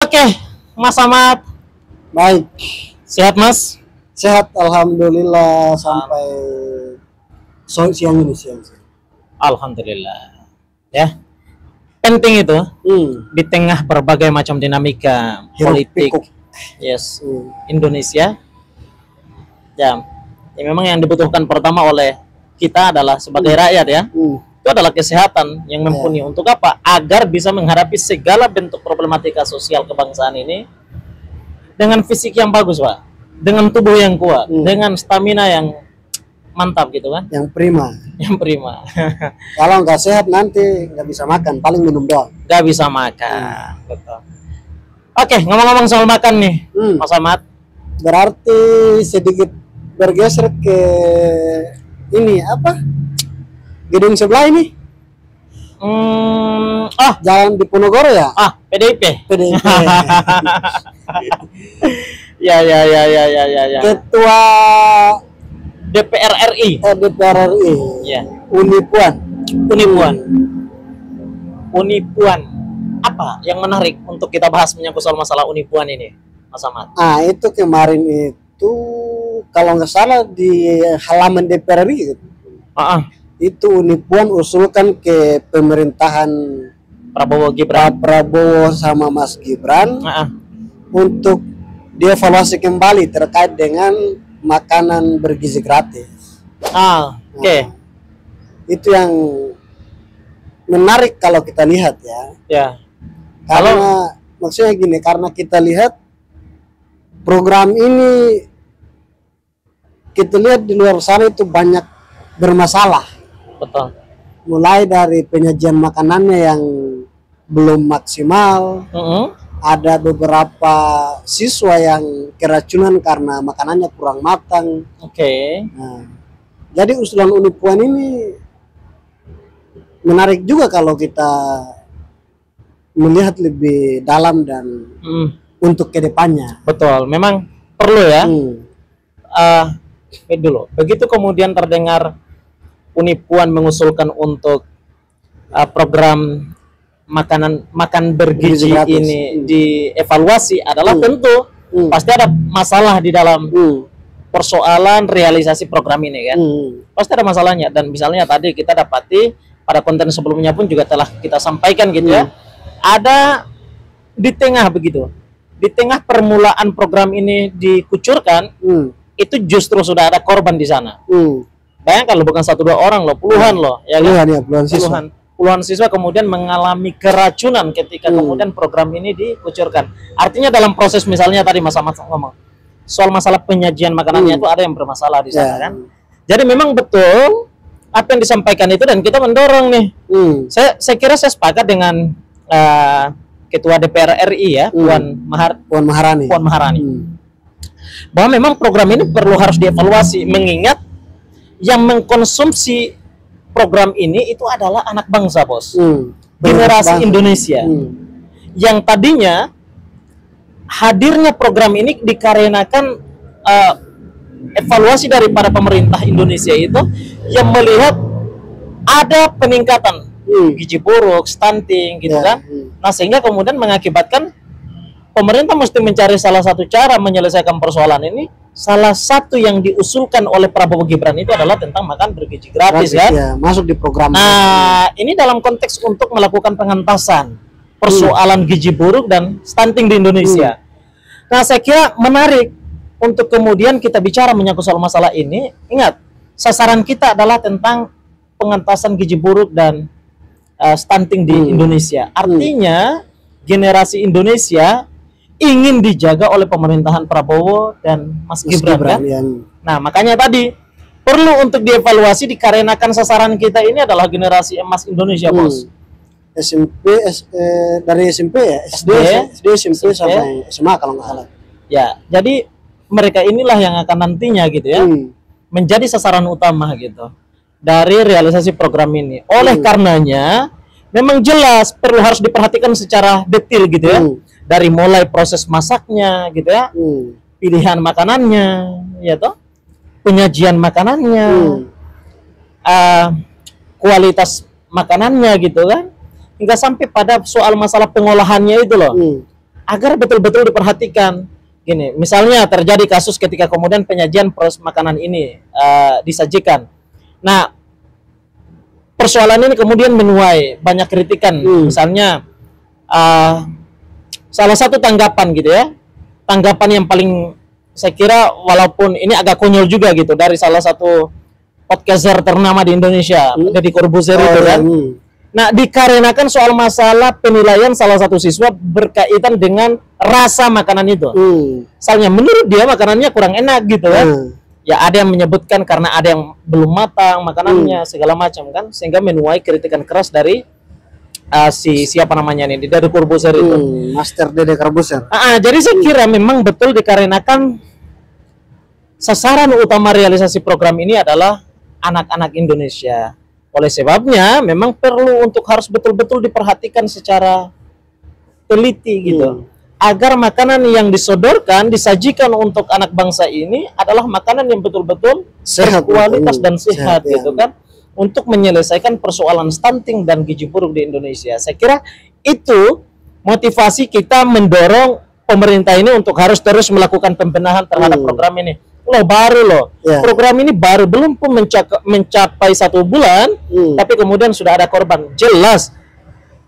Oke, Mas Ahmad, Baik, sehat Mas? sehat alhamdulillah sampai siang ini siang. Alhamdulillah. Ya, penting itu di tengah berbagai macam dinamika Hiruk politik, pikuk. yes, Indonesia. Ya, memang yang dibutuhkan pertama oleh kita adalah sebagai rakyat ya, itu adalah kesehatan yang mumpuni. Untuk apa? Agar bisa menghadapi segala bentuk problematika sosial kebangsaan ini dengan fisik yang bagus, Pak, dengan tubuh yang kuat, dengan stamina yang mantap gitu kan, Yang prima. yang prima. Kalau nggak sehat nanti nggak bisa makan, paling minum doang. Gak bisa makan. Betul. Oke, ngomong-ngomong soal makan nih, Mas Ahmad. Berarti sedikit bergeser ke ini apa? Gedung sebelah ini, Jalan Diponegoro ya? PDIP. PDIP. Ya. Ketua DPR RI. DPR RI. Ya. Unipuan. Unipuan. Apa yang menarik untuk kita bahas menyangkut soal masalah Unipuan ini, Mas Ahmad? Itu kemarin itu kalau nggak salah di halaman DPR RI itu Unipuan usulkan ke pemerintahan Prabowo sama Mas Gibran untuk dievaluasi kembali terkait dengan makanan bergizi gratis. Oke. Itu yang menarik kalau kita lihat ya. Ya. Karena maksudnya gini, karena kita lihat program ini, kita lihat di luar sana itu banyak bermasalah. Betul. Mulai dari penyajian makanannya yang belum maksimal, ada beberapa siswa yang keracunan karena makanannya kurang matang. Oke. Nah, jadi usulan Unipuan ini menarik juga kalau kita melihat lebih dalam dan untuk kedepannya. Betul, memang perlu ya. Dulu, begitu kemudian terdengar Unipuan mengusulkan untuk program makan bergizi ini dievaluasi adalah tentu pasti ada masalah di dalam persoalan realisasi program ini kan. Pasti ada masalahnya, dan misalnya tadi kita dapati pada konten sebelumnya pun juga telah kita sampaikan gitu ya. Ada di tengah begitu. Di tengah permulaan program ini dikucurkan, itu justru sudah ada korban di sana. Bayangkan lo, bukan 1-2 orang lo, puluhan lo, ya kan? Puluhan siswa kemudian mengalami keracunan ketika kemudian program ini dikucurkan. Artinya dalam proses, misalnya tadi Mas Ahmad ngomong soal masalah penyajian makanannya itu ada yang bermasalah di sana kan. Jadi memang betul apa yang disampaikan itu, dan kita mendorong nih. Saya kira saya sepakat dengan Ketua DPR RI ya, Puan Maharani. Bahwa memang program ini perlu harus dievaluasi, mengingat yang mengkonsumsi program ini itu adalah anak bangsa, bos. Generasi Indonesia yang tadinya hadirnya program ini dikarenakan evaluasi daripada pemerintah Indonesia itu yang melihat ada peningkatan gizi buruk, stunting gitu kan. Nah, sehingga kemudian mengakibatkan pemerintah mesti mencari salah satu cara menyelesaikan persoalan ini. Salah satu yang diusulkan oleh Prabowo Gibran itu adalah tentang makan bergizi gratis kan. Ya, masuk di program. Nah, ini dalam konteks untuk melakukan pengentasan persoalan gizi buruk dan stunting di Indonesia. Nah, saya kira menarik untuk kemudian kita bicara menyangkut soal masalah ini. Ingat, sasaran kita adalah tentang pengentasan gizi buruk dan stunting di Indonesia. Artinya generasi Indonesia ingin dijaga oleh pemerintahan Prabowo dan Mas Gibran kan? Nah, makanya tadi perlu untuk dievaluasi dikarenakan sasaran kita ini adalah generasi emas Indonesia, bos. Dari SMP ya, SD, SMP sampai SMA kalau nggak salah. Ya, jadi mereka inilah yang akan nantinya gitu ya, menjadi sasaran utama gitu dari realisasi program ini. Oleh karenanya memang jelas perlu harus diperhatikan secara detail gitu ya. Dari mulai proses masaknya gitu ya, pilihan makanannya, ya toh, penyajian makanannya, kualitas makanannya gitu kan, hingga sampai pada soal masalah pengolahannya itu loh. agar betul-betul diperhatikan. Gini, misalnya terjadi kasus ketika kemudian penyajian proses makanan ini disajikan. Nah, persoalan ini kemudian menuai banyak kritikan. Misalnya salah satu tanggapan gitu ya, tanggapan yang paling saya kira walaupun ini agak konyol juga gitu dari salah satu podcaster ternama di Indonesia, Deddy Corbuzier itu kan. Nah, dikarenakan soal masalah penilaian salah satu siswa berkaitan dengan rasa makanan itu. Misalnya menurut dia makanannya kurang enak gitu kan. Ya ada yang menyebutkan karena ada yang belum matang makanannya segala macam kan, sehingga menuai kritikan keras dari siapa namanya nih, Deddy Corbuzier itu. Master Deddy Corbuzier. Jadi saya kira memang betul dikarenakan sasaran utama realisasi program ini adalah anak-anak Indonesia. Oleh sebabnya memang perlu untuk harus betul-betul diperhatikan secara teliti gitu. Agar makanan yang disodorkan, disajikan untuk anak bangsa ini adalah makanan yang betul-betul sehat, kualitas dan sehat gitu ya. kan. Untuk menyelesaikan persoalan stunting dan gizi buruk di Indonesia. Saya kira itu motivasi kita mendorong pemerintah ini untuk harus terus melakukan pembenahan terhadap program ini. Loh baru loh, program ini baru belum pun mencapai 1 bulan, tapi kemudian sudah ada korban. Jelas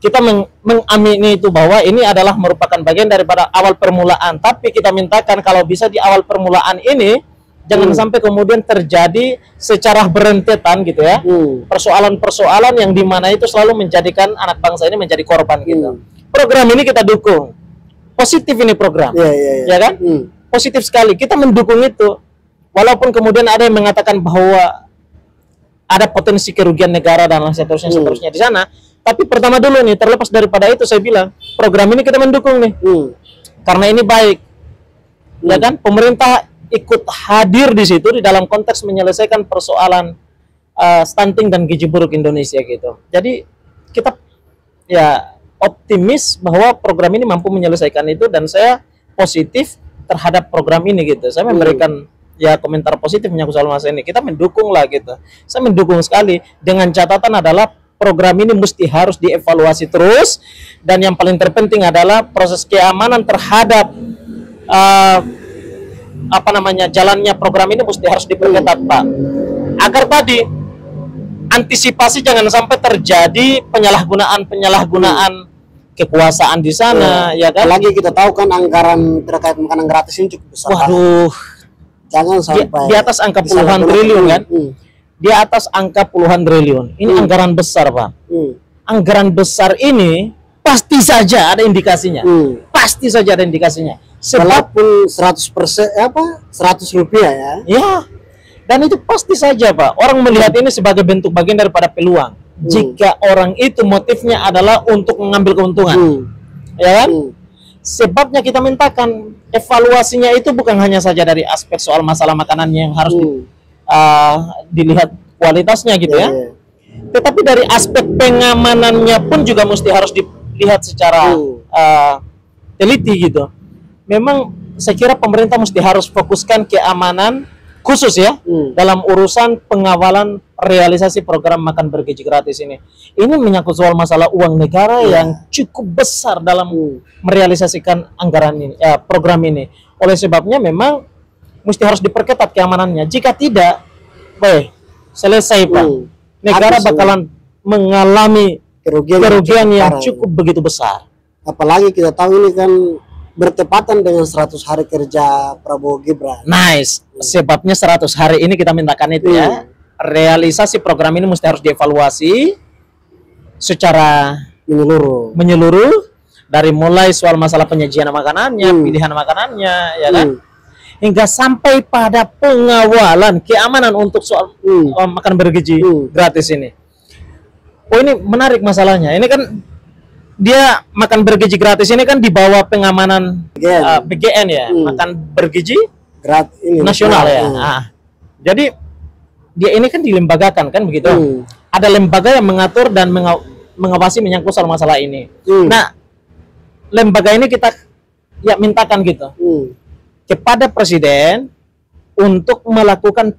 kita mengamini itu bahwa ini adalah merupakan bagian daripada awal permulaan. Tapi kita mintakan kalau bisa di awal permulaan ini jangan sampai kemudian terjadi secara berentetan gitu ya. Persoalan-persoalan yang dimana itu selalu menjadikan anak bangsa ini menjadi korban gitu. Program ini kita dukung. Positif ini program, ya kan? Positif sekali. Kita mendukung itu. Walaupun kemudian ada yang mengatakan bahwa ada potensi kerugian negara dan seterusnya di sana. Tapi pertama dulu nih, terlepas daripada itu saya bilang program ini kita mendukung nih, karena ini baik, ya kan? Pemerintah ikut hadir di situ di dalam konteks menyelesaikan persoalan stunting dan gizi buruk Indonesia gitu. Jadi kita ya optimis bahwa program ini mampu menyelesaikan itu dan saya positif terhadap program ini gitu. Saya memberikan ya komentar positif menyangkut soal masalah ini. Kita mendukung lah gitu. Saya mendukung sekali dengan catatan adalah program ini mesti harus dievaluasi terus dan yang paling terpenting adalah proses keamanan terhadap jalannya program ini mesti harus diperketat Pak, agar tadi antisipasi jangan sampai terjadi penyalahgunaan kekuasaan di sana, ya kan? Lagi kita tahu kan anggaran terkait makanan gratis ini cukup besar. Waduh, jangan sampai di atas angka puluhan triliun kan? Di atas angka puluhan triliun. Ini anggaran besar Pak. Anggaran besar ini pasti saja ada indikasinya. Pasti saja ada indikasinya. Walaupun 100% 100 rupiah ya. Ya. Dan itu pasti saja Pak. Orang melihat ini sebagai bentuk bagian daripada peluang. Jika orang itu motifnya adalah untuk mengambil keuntungan. Ya kan? Sebabnya kita mintakan evaluasinya itu bukan hanya saja dari aspek soal masalah makanan yang harus dilihat kualitasnya gitu ya. Tetapi dari aspek pengamanannya pun juga mesti harus dilihat secara teliti gitu. Memang saya kira pemerintah mesti harus fokuskan keamanan khusus ya dalam urusan pengawalan realisasi program makan bergizi gratis ini. Ini menyangkut soal masalah uang negara yang cukup besar dalam merealisasikan anggaran ini, program ini. Oleh sebabnya memang mesti harus diperketat keamanannya. Jika tidak, selesai Pak. Negara bakalan mengalami kerugian yang cukup begitu besar. Apalagi kita tahu ini kan bertepatan dengan 100 hari kerja Prabowo Gibran. Nice. Sebabnya 100 hari ini kita mintakan itu ya. Realisasi program ini mesti harus dievaluasi secara menyeluruh dari mulai soal masalah penyajian makanannya, pilihan makanannya, ya kan? Hingga sampai pada pengawalan keamanan untuk soal makan bergizi gratis ini. Oh ini menarik masalahnya. Ini kan dia makan bergizi gratis ini kan di bawah pengamanan PGN ya, makan bergizi nasional ya. Jadi dia ini kan dilembagakan kan begitu. Ada lembaga yang mengatur dan mengawasi menyangkut soal masalah ini. Nah, lembaga ini kita ya mintakan gitu kepada Presiden untuk melakukan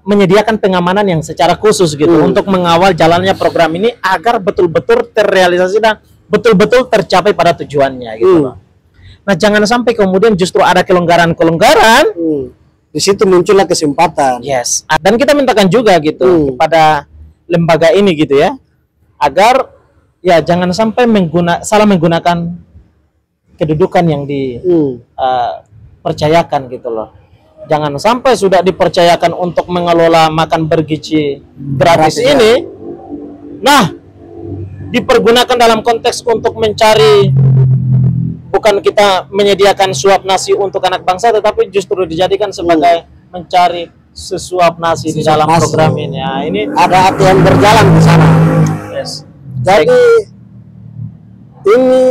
menyediakan pengamanan yang secara khusus gitu untuk mengawal jalannya program ini agar betul-betul terrealisasi dan betul-betul tercapai pada tujuannya gitu Pak. Nah, jangan sampai kemudian justru ada kelonggaran-kelonggaran. Di situ muncullah kesempatan. Yes. Dan kita mintakan juga gitu kepada lembaga ini gitu ya, agar ya jangan sampai salah menggunakan kedudukan yang dipercayakan gitu loh. Jangan sampai sudah dipercayakan untuk mengelola makan bergizi gratis ini, nah dipergunakan dalam konteks untuk mencari, bukan kita menyediakan suap nasi untuk anak bangsa, tetapi justru dijadikan sebagai mencari sesuap nasi di dalam program ini. Ya, ini ada hati yang berjalan di sana. Yes. Jadi ini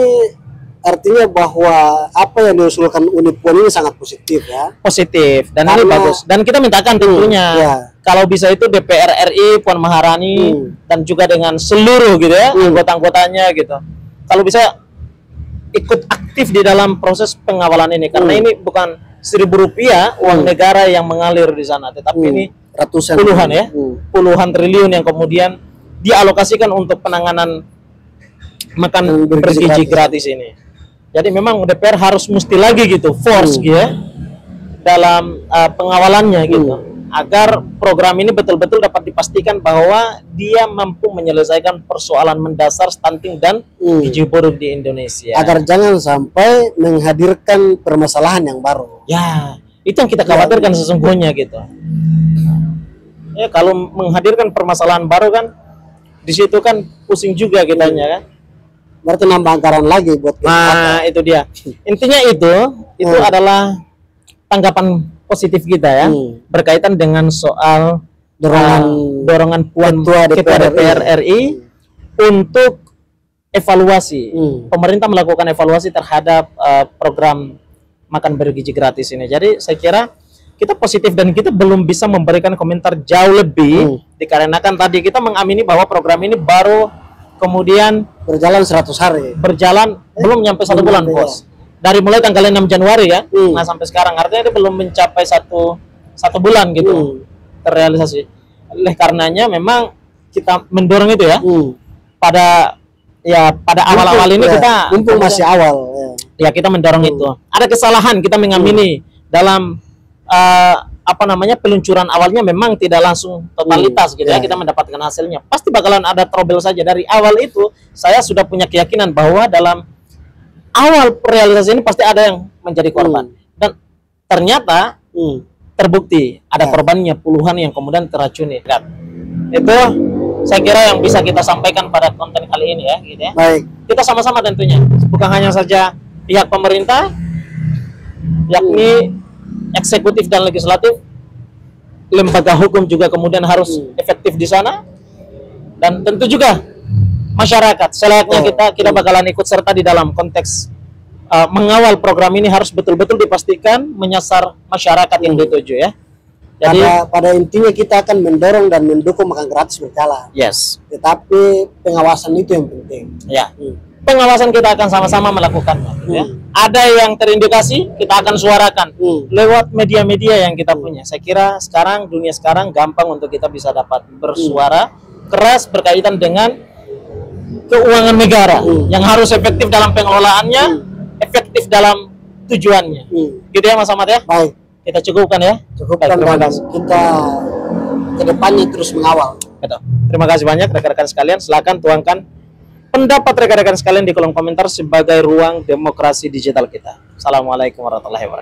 artinya bahwa apa yang diusulkan Unip Puan ini sangat positif ya. Positif, dan ini bagus. Dan kita mintakan tentunya kalau bisa itu DPR RI, Puan Maharani dan juga dengan seluruh gitu ya anggota-anggotanya gitu. Kalau bisa ikut aktif di dalam proses pengawalan ini, karena ini bukan Rp1.000 uang negara yang mengalir di sana, tetapi ini ratusan puluhan ya, puluhan triliun yang kemudian dialokasikan untuk penanganan makan bergizi gratis ini. Jadi memang DPR harus mesti lagi gitu force gitu ya dalam pengawalannya gitu, agar program ini betul-betul dapat dipastikan bahwa dia mampu menyelesaikan persoalan mendasar stunting dan gizi buruk di Indonesia. Agar jangan sampai menghadirkan permasalahan yang baru. Ya, itu yang kita khawatirkan sesungguhnya gitu. Ya, kalau menghadirkan permasalahan baru kan di situ kan pusing juga kitanya kan. Berarti nambah anggaran lagi buat kita. Nah, itu dia. Intinya itu adalah tanggapan positif kita ya, berkaitan dengan soal dorongan Puan Ketua DPR RI untuk evaluasi. Pemerintah melakukan evaluasi terhadap program makan bergizi gratis ini. Jadi saya kira kita positif dan kita belum bisa memberikan komentar jauh lebih dikarenakan tadi kita mengamini bahwa program ini baru kemudian berjalan 100 hari. Berjalan belum nyampe 1 bulan, Bos. Dari mulai tanggal 6 Januari ya. Nah, sampai sekarang artinya dia belum mencapai satu bulan gitu terrealisasi. Oleh karenanya memang kita mendorong itu ya. Pada awal-awal ini kita mumpung masih awal ya kita mendorong itu. Ada kesalahan kita mengamini dalam peluncuran awalnya memang tidak langsung totalitas gitu ya, kita mendapatkan hasilnya. Pasti bakalan ada trouble saja. Dari awal itu saya sudah punya keyakinan bahwa dalam awal realisasi ini pasti ada yang menjadi korban. Dan ternyata terbukti ada korbannya puluhan yang kemudian teracuni. Itu saya kira yang bisa kita sampaikan pada konten kali ini ya, gitu ya. Baik. Kita sama-sama tentunya, bukan hanya saja pihak pemerintah, yakni eksekutif dan legislatif, lembaga hukum juga kemudian harus efektif di sana, dan tentu juga masyarakat selayaknya kita bakalan ikut serta di dalam konteks mengawal program ini. Harus betul-betul dipastikan menyasar masyarakat yang dituju ya. Jadi pada intinya kita akan mendorong dan mendukung makan gratis berjalan. Yes. Tetapi pengawasan itu yang penting. Ya. Pengawasan kita akan sama-sama melakukannya gitu ya. Ada yang terindikasi kita akan suarakan lewat media-media yang kita punya. Saya kira dunia sekarang gampang untuk kita bisa dapat bersuara keras berkaitan dengan keuangan negara yang harus efektif dalam pengelolaannya, efektif dalam tujuannya. Gitu ya Mas Ahmad ya. Baik. Kita cukupkan ya. Cukupkan. Dan kita ke depannya terus mengawal. Betul. Terima kasih banyak rekan-rekan sekalian. Silakan tuangkan pendapat rekan-rekan sekalian di kolom komentar sebagai ruang demokrasi digital kita. Assalamualaikum warahmatullahi wabarakatuh.